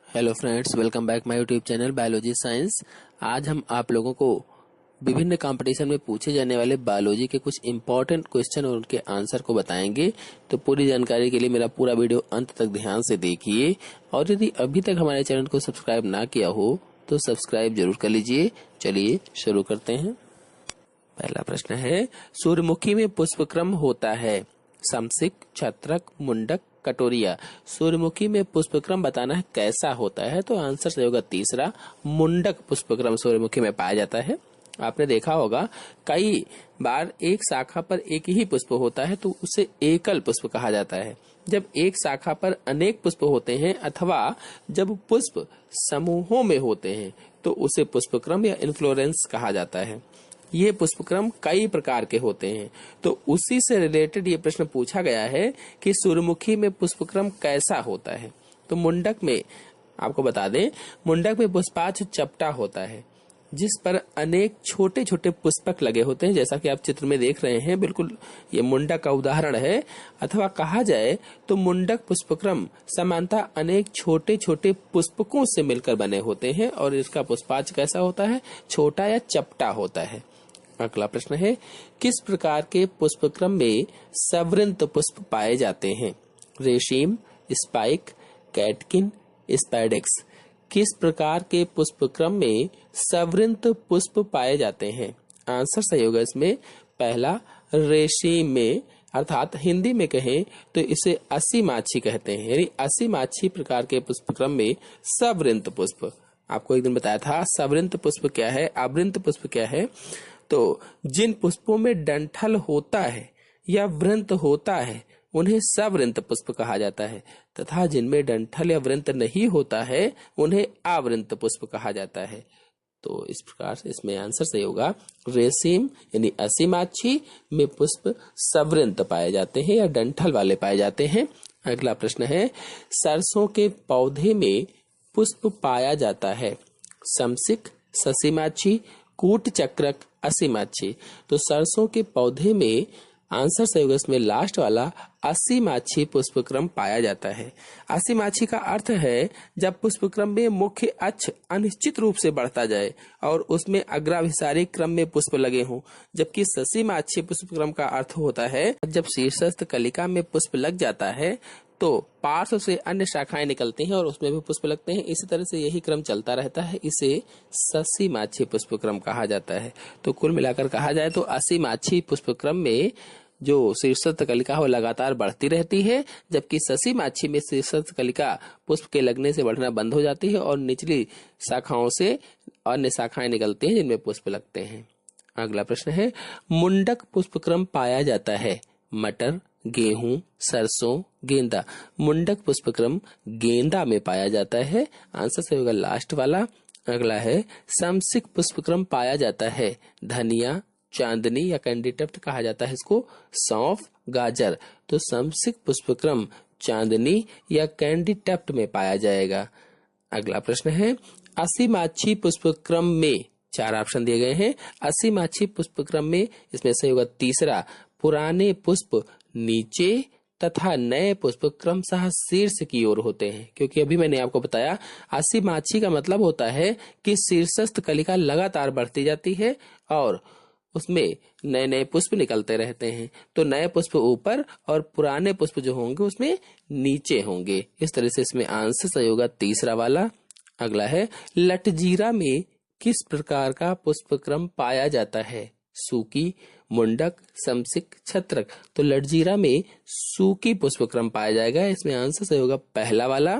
Hello friends, welcome back my YouTube channel biology science. आज हम आप लोगों को विभिन्न कंपटीशन में पूछे जाने वाले बायोलॉजी के कुछ इंपॉर्टेंट क्वेश्चन और उनके आंसर को बताएंगे। तो पूरी जानकारी के लिए मेरा पूरा वीडियो अंत तक ध्यान से देखिए, और यदि अभी तक हमारे चैनल को सब्सक्राइब ना किया हो तो सब्सक्राइब जरूर कर लीजिए। चलिए शुरू करते हैं। पहला प्रश्न है, सूर्यमुखी में पुष्पक्रम होता है समसिक, छत्रक, मुंडक, कटोरिया। सूर्यमुखी में पुष्पक्रम बताना है कैसा होता है, तो आंसर सही होगा तीसरा, मुंडक पुष्पक्रम सूर्यमुखी में पाया जाता है। आपने देखा होगा कई बार एक शाखा पर एक ही पुष्प होता है तो उसे एकल पुष्प कहा जाता है। जब एक शाखा पर अनेक पुष्प होते हैं अथवा जब पुष्प समूहों में होते हैं तो उसे पुष्पक्रम या इन्फ्लोरेंस कहा जाता है। ये पुष्पक्रम कई प्रकार के होते हैं, तो उसी से रिलेटेड ये प्रश्न पूछा गया है कि सूर्यमुखी में पुष्पक्रम कैसा होता है। तो मुंडक में आपको बता दें, मुंडक में पुष्पाक्ष चपटा होता है जिस पर अनेक छोटे छोटे पुष्पक लगे होते हैं, जैसा कि आप चित्र में देख रहे हैं। बिल्कुल ये मुंडक का उदाहरण है। अथवा कहा जाए तो मुंडक पुष्पक्रम समानता अनेक छोटे छोटे पुष्पकों से मिलकर बने होते हैं और इसका पुष्पाक्ष कैसा होता है, छोटा या चपटा होता है। अगला प्रश्न है, किस प्रकार के पुष्पक्रम में सवृंत पुष्प पाए जाते हैं? रेशीम, स्पाइक, कैटकिन, स्पाइडेक्स। किस प्रकार के पुष्पक्रम में सवृंत पुष्प पाए जाते हैं? आंसर सही होगा इसमें पहला, रेशीम में, अर्थात हिंदी में कहें तो इसे असीमाक्षी कहते हैं। यानी असीमाक्षी प्रकार के पुष्पक्रम में सवृंत पुष्प। आपको एक दिन बताया था सवृंत पुष्प क्या है, आवृंत पुष्प क्या है। तो जिन पुष्पों में डंठल होता है या वृंत होता है उन्हें सवृंत पुष्प कहा जाता है, तथा जिनमें डंठल या वृंत नहीं होता है उन्हें आवृंत पुष्प कहा जाता है। तो इस प्रकार से इसमें आंसर सही होगा रेशम यानी असीमाक्षी में पुष्प सवृंत पाए जाते हैं या डंठल वाले पाए जाते हैं। अगला प्रश्न है, सरसों के पौधे में पुष्प पाया जाता है समसिक, ससीमाक्षी, कूट चक्रक, असीमाक्षी। तो सरसों के पौधे में आंसर सही होगा इसमें लास्ट वाला, असीमाक्षी पुष्पक्रम पाया जाता है। असीमाक्षी का अर्थ है जब पुष्पक्रम में मुख्य अक्ष अनिश्चित रूप से बढ़ता जाए और उसमें अग्राभिसारी क्रम में पुष्प लगे हों, जबकि ससीमाक्षी पुष्पक्रम का अर्थ होता है जब शीर्षस्थ कलिका में पुष्प लग जाता है तो पार्श्व से अन्य शाखाएं निकलती हैं और उसमें भी पुष्प लगते हैं। इसी तरह से यही क्रम चलता रहता है, इसे ससीमाक्षी पुष्पक्रम कहा जाता है। तो कुल मिलाकर कहा जाए तो असीमाक्षी पुष्पक्रम में जो शीर्षस्थ कलिका है वो लगातार बढ़ती रहती है, जबकि ससीमाक्षी में शीर्षस्थ कलिका पुष्प के लगने से बढ़ना बंद हो जाती है और निचली शाखाओं से अन्य शाखाएं निकलती हैं जिनमें पुष्प लगते हैं। अगला प्रश्न है, मुंडक पुष्पक्रम पाया जाता है मटर, गेहूं, सरसों, गेंदा। मुंडक पुष्पक्रम गेंदा में पाया जाता है। आंसर सही होगा लास्ट वाला। अगला है, समसिक पुष्पक्रम पाया जाता है धनिया, चांदनी या कैंडीटप्ट कहा जाता है इसको, सौंफ, गाजर। तो समसिक पुष्पक्रम चांदनी या कैंडीटप्ट में पाया जाएगा। अगला प्रश्न है, असीमाक्षी पुष्पक्रम में, चार ऑप्शन दिए गए हैं। असीमाक्षी पुष्पक्रम में इसमें सही होगा तीसरा, पुराने पुष्प नीचे तथा नए पुष्प क्रमशः शीर्ष की ओर होते हैं। क्योंकि अभी मैंने आपको बताया असीमाक्षी का मतलब होता है कि शीर्षस्थ कलिका लगातार बढ़ती जाती है और उसमें नए नए पुष्प निकलते रहते हैं। तो नए पुष्प ऊपर और पुराने पुष्प जो होंगे उसमें नीचे होंगे। इस तरह से इसमें आंसर सही होगा तीसरा वाला। अगला है, लटजीरा में किस प्रकार का पुष्पक्रम पाया जाता है? सूकी, मुंडक, समसिक, छत्रक। तो लटजीरा में सूकी पुष्पक्रम पाया जाएगा। इसमें आंसर सही होगा पहला वाला।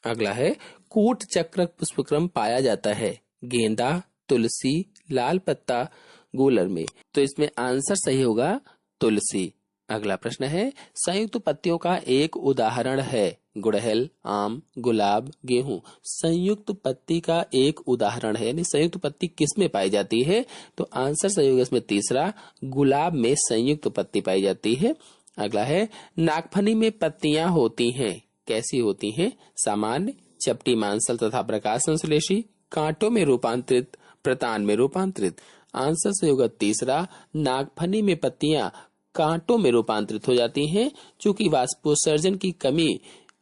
अगला है, कूट चक्रक पुष्पक्रम पाया जाता है गेंदा, तुलसी, लाल पत्ता, गूलर में। तो इसमें आंसर सही होगा तुलसी। अगला प्रश्न है, संयुक्त पत्तियों का एक उदाहरण है गुड़हल, आम, गुलाब, गेहूं। संयुक्त पत्ती का एक उदाहरण है, यानी संयुक्त पत्ती किस में पाई जाती है? तो आंसर सही होगा इसमें तीसरा, गुलाब में संयुक्त पत्ती पाई जाती है। अगला है, नागफनी में पत्तियां होती हैं, कैसी होती हैं? सामान्य, चपटी मांसल तथा प्रकाश संश्लेषी, कांटों में रूपांतरित, प्रतान में रूपांतरित। आंसर सही होगा तीसरा, नागफनी में पत्तियां कांटों में रूपांतरित हो जाती हैं, चूंकि वाष्पोत्सर्जन की कमी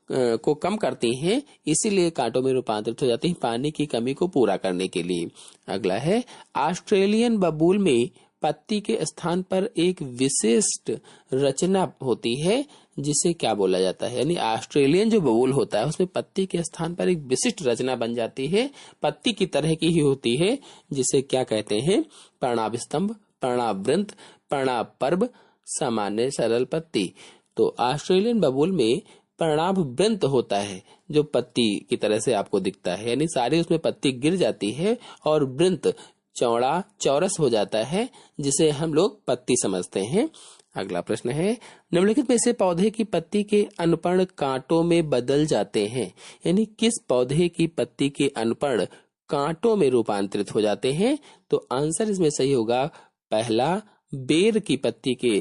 को कम करती हैं, इसीलिए कांटों में रूपांतरित हो जाती हैं पानी की कमी को पूरा करने के लिए। अगला है ऑस्ट्रेलियन बबूल में पत्ती के स्थान पर एक विशिष्ट रचना होती है जिसे क्या बोला जाता है। यानी ऑस्ट्रेलियन जो बबूल होता है उसमें पत्ती के स्थान पर एक विशिष्ट रचना बन जाती है, पत्ती की तरह की ही होती है, जिसे क्या कहते हैं, पर्णाभ स्तंभ, पर्णाभ वृंत, पर्णाभ पर्व, सामान्य सरल पत्ती। तो ऑस्ट्रेलियन बबूल में पर्णाभ वृंत होता है जो पत्ती की तरह से आपको दिखता है, यानी सारी उसमें पत्ती गिर जाती है और वृंत चौड़ा चौरस हो जाता है जिसे हम लोग पत्ती समझते हैं। अगला प्रश्न है निम्नलिखित में से पौधे की पत्ती के अनपर्ण कांटों में बदल जाते हैं। यानी किस पौधे की पत्ती के अनपर्ण कांटों में रूपांतरित हो जाते हैं। तो आंसर इसमें सही होगा पहला, बेर की पत्ती के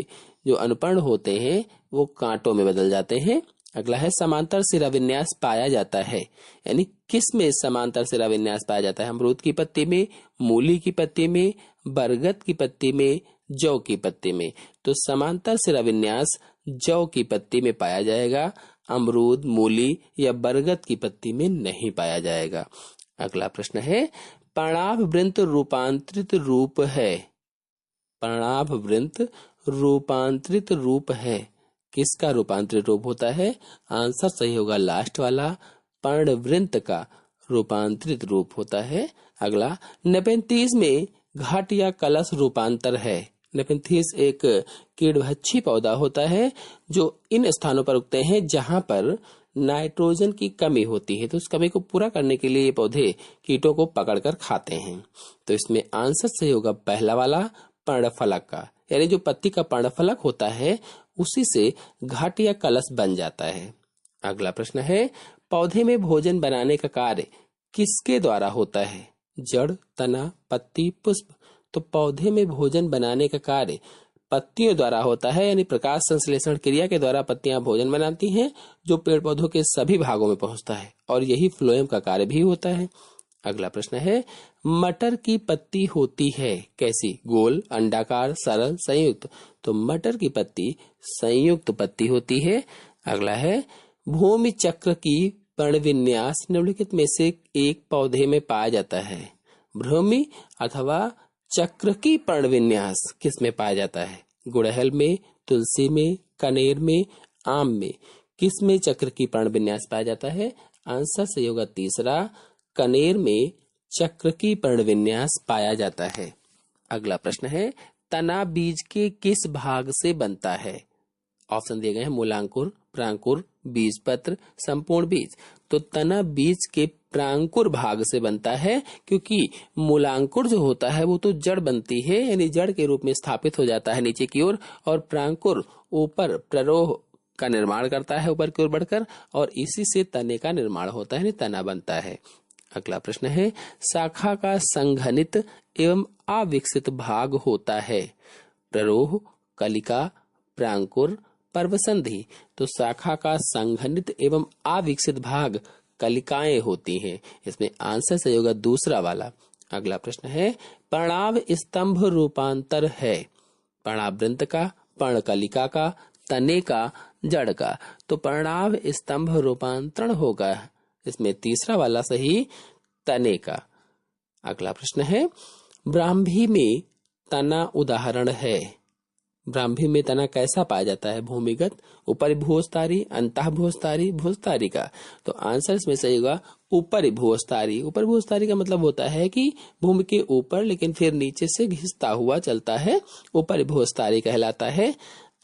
जो अनपर्ण होते हैं वो कांटों में बदल जाते हैं। अगला है समांतर सिरा विन्यास पाया जाता है। यानी किस में समांतर सिरा विन्यास पाया जाता है। अमरूद की पत्ती में, मूली की पत्ती में, बरगद की पत्ती में, जौ की पत्ती में। तो समांतर सिरा विन्यास जौ की पत्ती में पाया जाएगा, अमरूद, मूली या बरगद की पत्ती में नहीं पाया जाएगा। अगला प्रश्न है पर्णाभ वृंत रूपांतरित रूप है। पर्णाभ वृंत रूपांतरित रूप है, किसका रूपांतरित रूप होता है। आंसर सही होगा लास्ट वाला, पर्णवृंत का रूपांतरित रूप होता है। अगला नेपेंथीज में घाट या कलश रूपांतर है। नेपेंथीज एक कीड़भक्षी पौधा होता है जो इन स्थानों पर उगते हैं जहां पर नाइट्रोजन की कमी होती है, तो उस कमी को पूरा करने के लिए ये पौधे कीटों को पकड़कर खाते हैं। तो इसमें आंसर सही होगा पहला वाला, पर्णफलक का। यानी जो पत्ती का पर्णफलक होता है उसी से घाट या कलश बन जाता है। अगला प्रश्न है पौधे में भोजन बनाने का कार्य किसके द्वारा होता है। जड़, तना, पत्ती, पुष्प। तो पौधे में भोजन बनाने का कार्य पत्तियों द्वारा होता है, यानी प्रकाश संश्लेषण क्रिया के द्वारा पत्तियां भोजन बनाती हैं जो पेड़ पौधों के सभी भागों में पहुंचता है, और यही फ्लोएम का कार्य भी होता है। अगला प्रश्न है मटर की पत्ती होती है कैसी। गोल, अंडाकार, सरल, संयुक्त। तो मटर की पत्ती संयुक्त पत्ती होती है। अगला है भूमि चक्र की पर्णविन्यास निम्नलिखित में से एक पौधे में पाया जाता है। भूमि अथवा चक्र की पर्णविन्यास किस में पाया जाता है। गुड़हल में, तुलसी में, कनेर में, आम में। किस में चक्र की पर्णविन्यास पाया जाता है। आंसर सही होगा तीसरा, कनेर में चक्र की पर्णविन्यास पाया जाता है। अगला प्रश्न है तना बीज के किस भाग से बनता है। ऑप्शन दिए गए हैं मूलांकुर, प्रांकुर, बीजपत्र, संपूर्ण बीज। तो तना बीज के प्रांकुर भाग से बनता है, क्योंकि मूलांकुर जो होता है वो तो जड़ बनती है, यानी जड़ के रूप में स्थापित हो जाता है नीचे की ओर, और प्रांकुर ऊपर प्ररोह का निर्माण करता है ऊपर की ओर बढ़कर, और इसी से तने का निर्माण होता है, तना बनता है। अगला प्रश्न है शाखा का संघनित एवं अविकसित भाग होता है। प्ररोह, कलिका, प्रांकुर, पर्वसंधि। तो शाखा का संघनित एवं अविकसित भाग कलिकाएं होती हैं। इसमें आंसर सही होगा दूसरा वाला। अगला प्रश्न है पर्णाभ स्तंभ रूपांतर है। पर्णाभ वृंत का, पर्णकलिका का, तने का, जड़ का। तो पर्णाभ स्तंभ रूपांतरण होगा इसमें तीसरा वाला सही, तने का। अगला प्रश्न है ब्राह्मी में तना उदाहरण है। ब्राह्मी में तना कैसा पाया जाता है। भूमिगत, ऊपरी भूस्थारी, अंतः भूस्थारी, भूस्थारी का। तो आंसर इसमें सही होगा ऊपरी भूस्थारी। ऊपरी भूस्थारी का मतलब होता है कि भूमि के ऊपर लेकिन फिर नीचे से घिसता हुआ चलता है, ऊपरी भूस्थारी कहलाता है।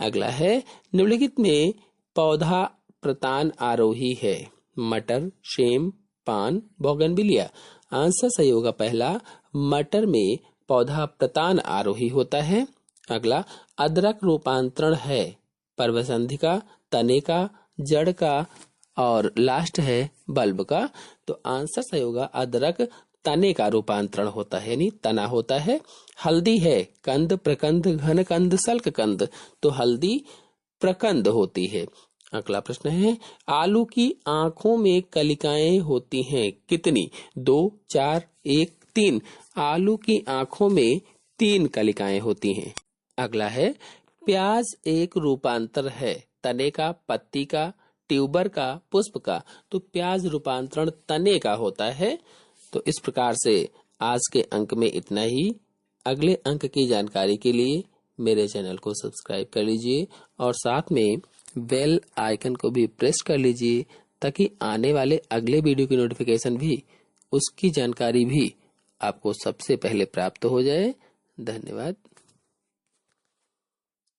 अगला है निम्नलिखित में पौधा प्रतान आरोही है। मटर, सेम, पान, बोगनविलिया। आंसर सही होगा पहला, मटर में पौधा प्रतान आरोही होता है। अगला अदरक रूपांतरण है। पर्वसंधि का, तने का, जड़ का, और लास्ट है बल्ब का। तो आंसर सही होगा अदरक तने का रूपांतरण होता है, यानी तना होता है। हल्दी है कंद, प्रकंद, घन कंद, सल्क कंद। तो हल्दी प्रकंद होती है। अगला प्रश्न है आलू की आंखों में कलिकाएं होती हैं कितनी। 2, 4, 1, 3। आलू की आंखों में 3 कलिकाएं होती हैं। अगला है प्याज एक रूपांतर है। तने का, पत्ती का, ट्यूबर का, पुष्प का, तो प्याज रूपांतरण तने का होता है। तो इस प्रकार से आज के अंक में इतना ही। अगले अंक की जानकारी के लिए मेरे चैनल को सब्सक्राइब कर लीजिए और साथ में बेल आइकन को भी प्रेस कर लीजिए, ताकि आने वाले अगले वीडियो की नोटिफिकेशन भी, उसकी जानकारी भी आपको सबसे पहले प्राप्त हो जाए। धन्यवाद।